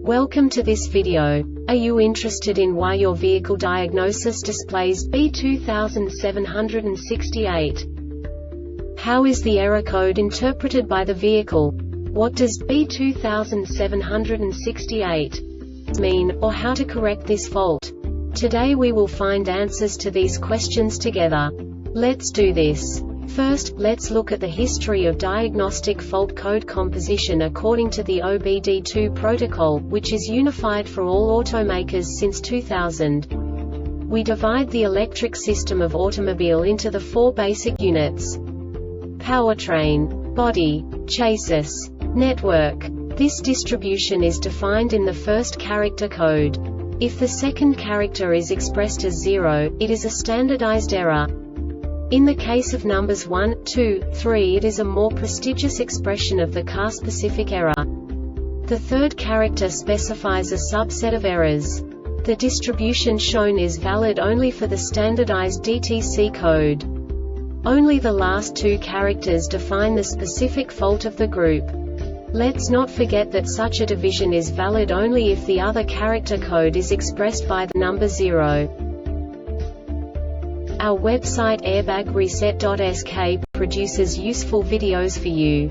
Welcome to this video. Are you interested in why your vehicle diagnosis displays B2768? How is the error code interpreted by the vehicle? What does B2768 mean, or how to correct this fault? Today we will find answers to these questions together. Let's do this. First, let's look at the history of diagnostic fault code composition according to the OBD2 protocol, which is unified for all automakers since 2000. We divide the electric system of automobile into the four basic units: powertrain, body, chassis, network. This distribution is defined in the first character code. If the second character is expressed as 0, it is a standardized error. In the case of numbers 1, 2, 3, it is a more prestigious expression of the car-specific error. The third character specifies a subset of errors. The distribution shown is valid only for the standardized DTC code. Only the last two characters define the specific fault of the group. Let's not forget that such a division is valid only if the other character code is expressed by the number 0. Our website airbagreset.sk produces useful videos for you.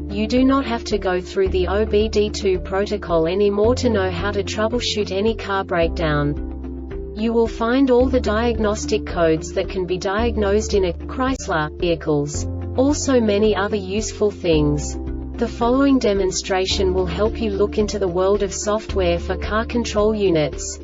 You do not have to go through the OBD2 protocol anymore to know how to troubleshoot any car breakdown. You will find all the diagnostic codes that can be diagnosed in a Chrysler vehicles. Also many other useful things. The following demonstration will help you look into the world of software for car control units.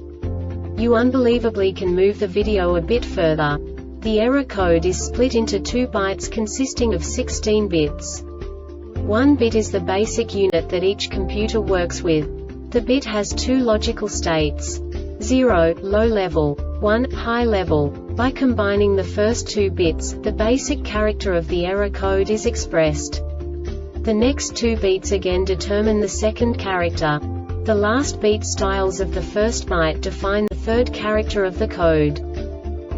You unbelievably can move the video a bit further. The error code is split into 2 bytes consisting of 16 bits. 1 bit is the basic unit that each computer works with. The bit has 2 logical states: 0, low level, 1, high level. By combining the first 2 bits, the basic character of the error code is expressed. The next 2 beats again determine the second character. The last beat styles of the first byte define the third character of the code.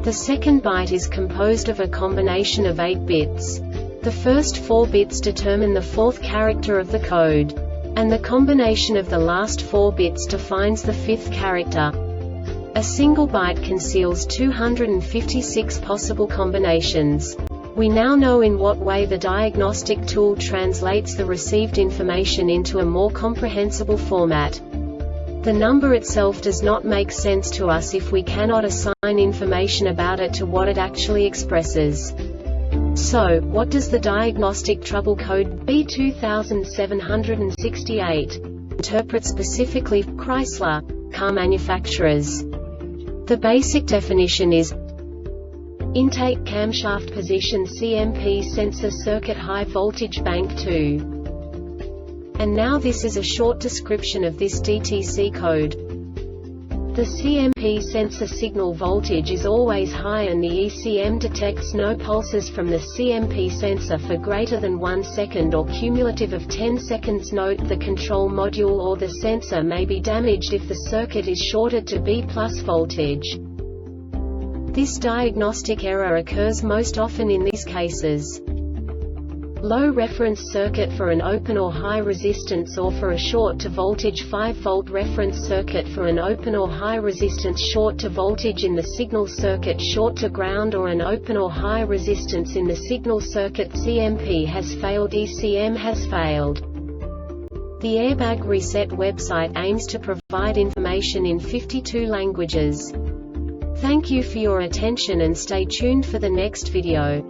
The second byte is composed of a combination of 8 bits. The first 4 bits determine the fourth character of the code. And the combination of the last 4 bits defines the fifth character. A single byte conceals 256 possible combinations. We now know in what way the diagnostic tool translates the received information into a more comprehensible format. The number itself does not make sense to us if we cannot assign information about it to what it actually expresses. So, what does the diagnostic trouble code B2768 interpret specifically for Chrysler car manufacturers? The basic definition is: intake camshaft position CMP sensor circuit high voltage bank 2. And now this is a short description of this DTC code. The CMP sensor signal voltage is always high and the ECM detects no pulses from the CMP sensor for greater than 1 second or cumulative of 10 seconds. Note: the control module or the sensor may be damaged if the circuit is shorted to B+ voltage. This diagnostic error occurs most often in these cases: low reference circuit for an open or high resistance, or for a short to voltage 5-volt reference circuit for an open or high resistance short to voltage in the signal circuit short to ground, or an open or high resistance in the signal circuit. CMP has failed, ECM has failed. The Airbag Reset website aims to provide information in 52 languages. Thank you for your attention and stay tuned for the next video.